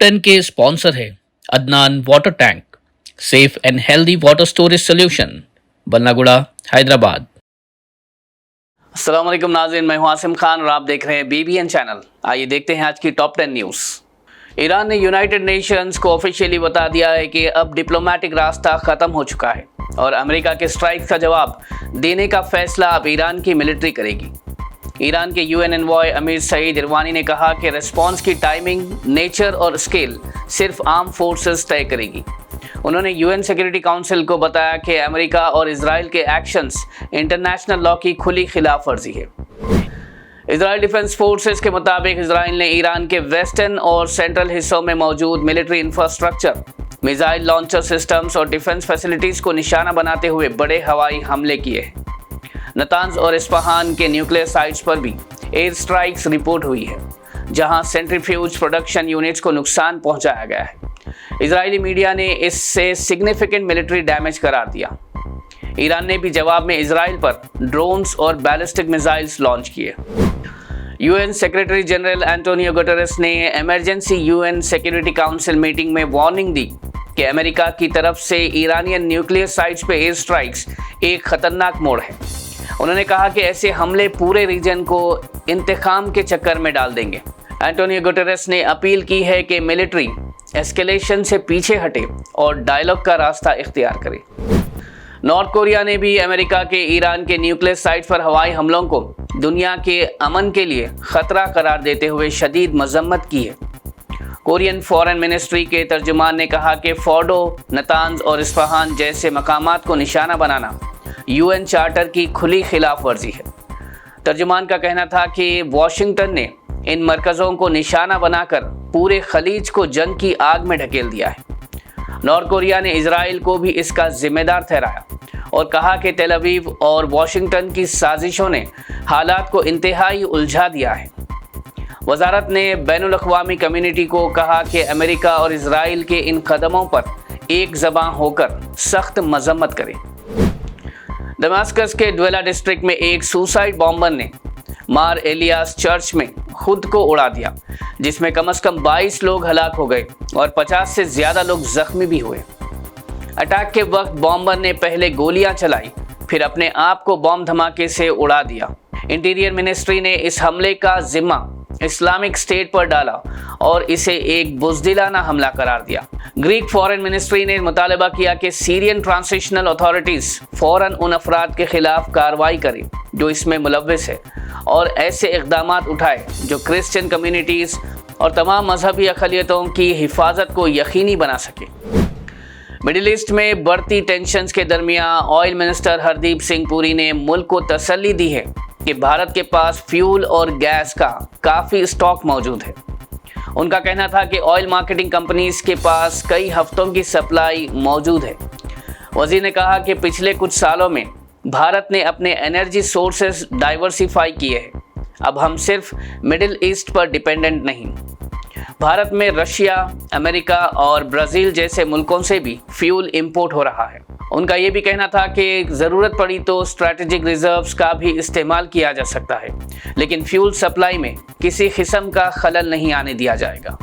Top 10 के sponsor है Adnan water tank, safe and healthy water storage solution, Ballaguda, Hyderabad. अस्सलाम वालेकुम नाज़रीन, मैं हूं आसिम खान और आप देख रहे हैं BBN चैनल। आइए देखते हैं आज की टॉप 10 न्यूज़। ईरान ने यूनाइटेड नेशंस को ऑफिशियली बता दिया है कि अब डिप्लोमेटिक रास्ता ख़त्म हो चुका है और अमेरिका के स्ट्राइक का जवाब देने का फैसला अब ईरान की मिलिट्री करेगी। ईरान के UN एनवॉय अमीर सईद इरवानी ने कहा कि रिस्पॉन्स की टाइमिंग, नेचर और स्केल सिर्फ आर्म फोर्सेस तय करेगी। उन्होंने UN सिक्योरिटी काउंसिल को बताया कि अमेरिका और इजराइल के एक्शंस इंटरनेशनल लॉ की खुली खिलाफ वर्जी है। इजराइल डिफेंस फोर्सेस के मुताबिक इजराइल ने ईरान के वेस्टर्न और सेंट्रल हिस्सों में मौजूद military infrastructure, missile launcher systems और डिफेंस फैसिलिटीज़ को निशाना बनाते हुए बड़े हवाई हमले किए हैं। नतांज और इस्फहान के न्यूक्लियर साइट्स पर भी एयर स्ट्राइक्स रिपोर्ट हुई है, जहां सेंट्रीफ्यूज प्रोडक्शन यूनिट्स को नुकसान पहुंचाया गया है। इजरायली मीडिया ने इससे सिग्निफिकेंट मिलिट्री डैमेज करार दिया। ईरान ने भी जवाब में इजराइल पर ड्रोन्स और बैलिस्टिक मिसाइल्स लॉन्च किए। UN secretary general Antonio Guterres ने emergency UN security council meeting में वार्निंग दी कि अमेरिका की तरफ से ईरानियन न्यूक्लियर साइट्स पे एयर स्ट्राइक्स एक खतरनाक मोड़ है। उन्होंने कहा कि ऐसे हमले पूरे रीजन को इंतकाम के चक्कर में डाल देंगे। एंटोनियो गुटेरेस ने अपील की है कि मिलिट्री एस्केलेशन से पीछे हटे और डायलॉग का रास्ता इख्तियार करे। नॉर्थ कोरिया ने भी अमेरिका के ईरान के न्यूक्लियर साइट्स पर हवाई हमलों को दुनिया के अमन के लिए खतरा करार देते हुए शदीद मजम्मत की है। कोरियन फॉरेन मिनिस्ट्री के तर्जुमान ने कहा कि फोर्डो, नतांज और इस्फहान जैसे मकामात को निशाना बनाना UN चार्टर की खुली खिलाफ वर्जी है। तर्जुमान का कहना था कि वॉशिंगटन ने इन मरकज़ों को निशाना बनाकर पूरे खलीज को जंग की आग में ढकेल दिया है। नॉर्थ कोरिया ने इजराइल को भी इसका जिम्मेदार ठहराया और कहा कि तेल अवीव और वॉशिंगटन की साजिशों ने हालात को इंतहाई उलझा दिया है। वजारत ने बैनुल अक़वामी कम्युनिटी को कहा कि अमेरिका और इजराइल के इन कदमों पर एक ज़बां होकर सख्त मजम्मत करे। दमास्कस के ड्वेला डिस्ट्रिक्ट में एक सुसाइड बॉम्बर ने मार एलियास चर्च में खुद को उड़ा दिया, जिसमें कम से कम 22 लोग हलाक हो गए और 50 से ज़्यादा लोग जख्मी भी हुए। अटैक के वक्त बॉम्बर ने पहले गोलियां चलाई, फिर अपने आप को बॉम्ब धमाके से उड़ा दिया। इंटीरियर मिनिस्ट्री ने इस हमले का जिम्मा इस्लामिक स्टेट पर डाला और इसे एक बुज़दिलाना हमला करार दिया। ग्रीक फॉरेन मिनिस्ट्री ने मुतालबा किया कि सीरियन ट्रांजिशनल अथॉरिटीज़ फ़ौरन उन अफराद के खिलाफ कार्रवाई करें जो इसमें मुलव्विस है और ऐसे इक़दामात उठाए जो क्रिश्चियन कम्युनिटीज़ और तमाम मजहबी अक़लियतों की हिफाजत को यकीनी बना सके। मिडिल ईस्ट में बढ़ती टेंशन्स के दरमियान ऑयल मिनिस्टर हरदीप सिंह पुरी ने मुल्क को तसल्ली दी है कि भारत के पास फ्यूल और गैस का काफ़ी स्टॉक मौजूद है। उनका कहना था कि ऑयल मार्केटिंग कंपनीज के पास कई हफ्तों की सप्लाई मौजूद है। वज़ीर ने कहा कि पिछले कुछ सालों में भारत ने अपने एनर्जी सोर्सेज डाइवर्सिफाई किए हैं। अब हम सिर्फ मिडिल ईस्ट पर डिपेंडेंट नहीं। भारत में रशिया, अमेरिका और ब्राज़ील जैसे मुल्कों से भी फ्यूल इंपोर्ट हो रहा है। उनका ये भी कहना था कि ज़रूरत पड़ी तो स्ट्रैटेजिक रिजर्व्स का भी इस्तेमाल किया जा सकता है, लेकिन फ्यूल सप्लाई में किसी किस्म का खलल नहीं आने दिया जाएगा।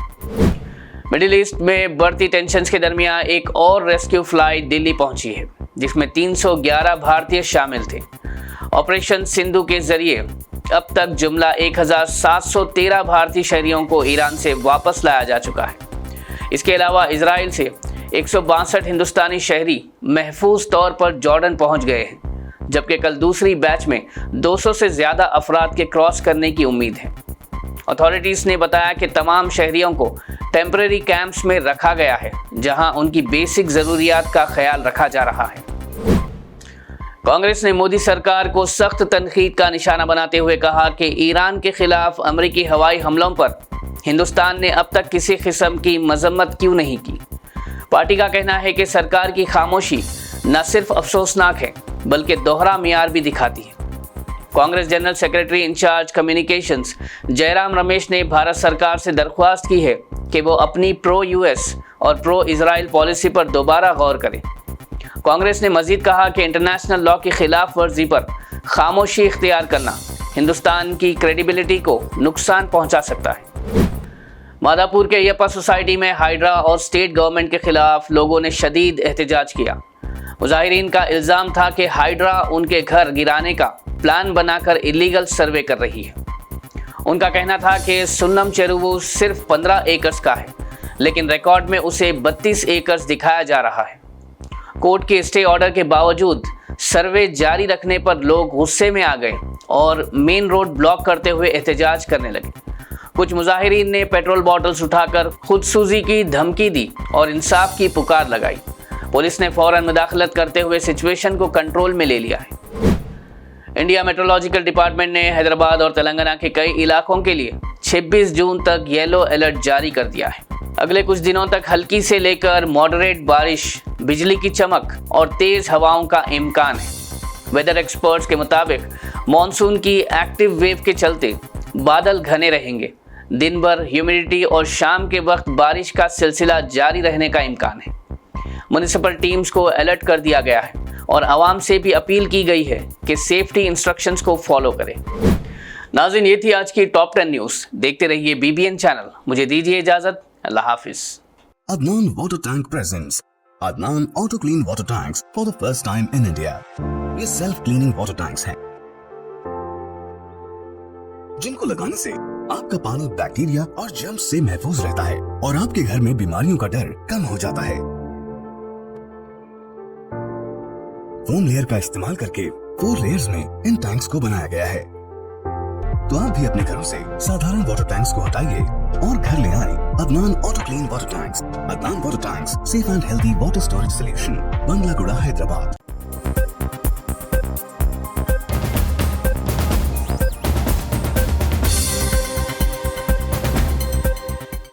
मिडिल ईस्ट में बढ़ती टेंशन्स के दरमियान एक और रेस्क्यू फ्लाइट दिल्ली पहुंची है, जिसमें 311 भारतीय शामिल थे। ऑपरेशन सिंधु के ज़रिए अब तक जुमला 1713 भारतीय शहरियों को ईरान से वापस लाया जा चुका है। इसके अलावा इजराइल से 162 हिंदुस्तानी शहरी महफूज तौर पर जॉर्डन पहुंच गए हैं, जबकि कल दूसरी बैच में 200 से ज़्यादा अफराद के क्रॉस करने की उम्मीद है। अथॉरिटीज़ ने बताया कि तमाम शहरियों को टेम्परेरी कैंप्स में रखा गया है, जहां उनकी बेसिक ज़रूरियात का ख्याल रखा जा रहा है। कांग्रेस ने मोदी सरकार को सख्त तनकीद का निशाना बनाते हुए कहा कि ईरान के खिलाफ अमेरिकी हवाई हमलों पर हिंदुस्तान ने अब तक किसी किस्म की मजम्मत क्यों नहीं की। पार्टी का कहना है कि सरकार की खामोशी न सिर्फ अफसोसनाक है बल्कि दोहरा मियार भी दिखाती है। Congress general secretary incharge communications Jairam Ramesh ने भारत सरकार से दरख्वास्त की है कि वो अपनी प्रो US और प्रो इजराइल पॉलिसी पर दोबारा गौर करे। कांग्रेस ने मजीद कहा कि इंटरनेशनल लॉ की खिलाफ वर्जी पर खामोशी इख्तियार करना हिंदुस्तान की क्रेडिबिलिटी को नुकसान पहुंचा सकता है। मादापुर के अयप्पा सोसाइटी में हाइड्रा और स्टेट गवर्नमेंट के खिलाफ लोगों ने शदीद एहतजाज किया। मुजाहिरीन का इल्ज़ाम था कि हाइड्रा उनके घर गिराने का प्लान बनाकर इलीगल सर्वे कर रही है। उनका कहना था कि सुन्नम चेरुवु सिर्फ 15 एकड़ का है, लेकिन रिकॉर्ड में उसे 32 एकड़ दिखाया जा रहा है। कोर्ट के स्टे ऑर्डर के बावजूद सर्वे जारी रखने पर लोग गुस्से में आ गए और मेन रोड ब्लॉक करते हुए एहतजाज करने लगे। कुछ मुजाहिरीन ने पेट्रोल बॉटल्स उठाकर खुदसूजी की धमकी दी और इंसाफ की पुकार लगाई। पुलिस ने फौरन मुदाखलत करते हुए सिचुएशन को कंट्रोल में ले लिया है। इंडिया मेट्रोलॉजिकल डिपार्टमेंट ने हैदराबाद और तेलंगाना के कई इलाकों के लिए 26 जून तक येलो अलर्ट जारी कर दिया है। अगले कुछ दिनों तक हल्की से लेकर मॉडरेट बारिश, बिजली की चमक और तेज हवाओं का इम्कान है। वेदर एक्सपर्ट्स के मुताबिक मॉनसून की एक्टिव वेव के चलते बादल घने रहेंगे। दिन भर ह्यूमिडिटी और शाम के वक्त बारिश का सिलसिला जारी रहने का इम्कान है। म्युनिसिपल टीम्स को अलर्ट कर दिया गया है और आवाम से भी अपील की गई है कि सेफ्टी इंस्ट्रक्शंस को फॉलो करें। नाज़रीन, ये थी आज की टॉप 10 न्यूज़। देखते रहिए BBN चैनल। मुझे दीजिए इजाज़त। अल्लाह हाफिज़। Adnan Water Tank presents Adnan Auto Clean Water Tanks for the first time in India. ये सेल्फ क्लीनिंग वाटर टैंक्स हैं जिनको लगाने से आपका पानी बैक्टीरिया और जर्म्स से महफूज रहता है और आपके घर में बीमारियों का डर कम हो जाता है। फोम लेयर का इस्तेमाल करके 4 लेयर्स में इन टैंक्स को बनाया गया है। तो आप भी अपने घरों से साधारण वाटर टैंक्स को हटाइए और घर ले आए Adnan auto clean water tanks. Adnan water tanks, safe and healthy water storage solution, Banglaguda, Hyderabad.